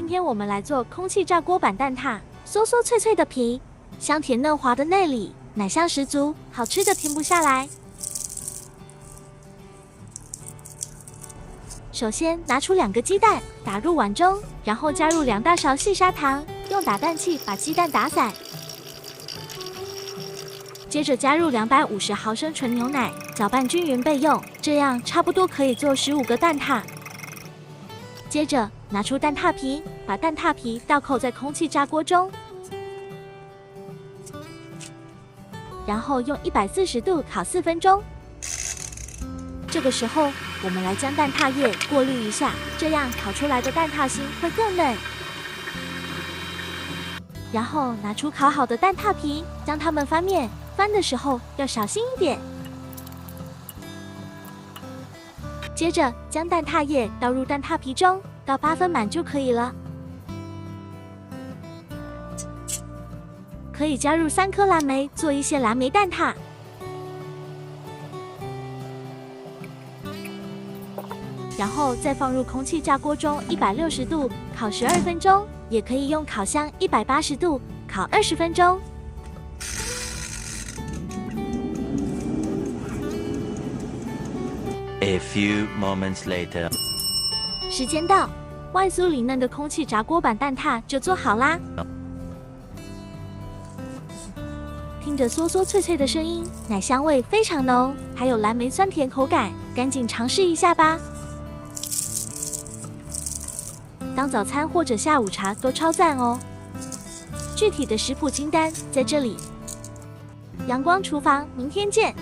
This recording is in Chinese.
天我们来做空气炸锅版蛋挞，酥酥脆脆的皮，香甜嫩滑的内里，奶香十足，好吃的停不下来。首先拿出2个鸡蛋，打入碗中，然后加入2大勺细砂糖，用打蛋器把鸡蛋打散。接着加入250毫升纯牛奶，搅拌均匀备用，这样差不多可以做15个蛋挞。接着拿出蛋挞皮，把蛋挞皮倒扣在空气炸锅中，然后用140度烤4分钟。这个时候，我们来将蛋挞液过滤一下，这样烤出来的蛋挞心会更嫩。然后拿出烤好的蛋挞皮，将它们翻面，翻的时候要小心一点。接着将蛋挞液倒入蛋挞皮中，到8分满就可以了。可以加入3颗蓝莓，做一些蓝莓蛋挞。然后再放入空气炸锅中160度烤12分钟，也可以用烤箱180度烤20分钟。A few moments later， 时间到，外酥里嫩的空气炸锅版蛋挞就做好啦。听着酥酥脆脆的声音，奶香味非常浓，还有蓝莓酸甜口感，赶紧尝试一下吧。当早餐或者下午茶都超赞哦。具体的食谱清单在这里。阳光厨房，明天见。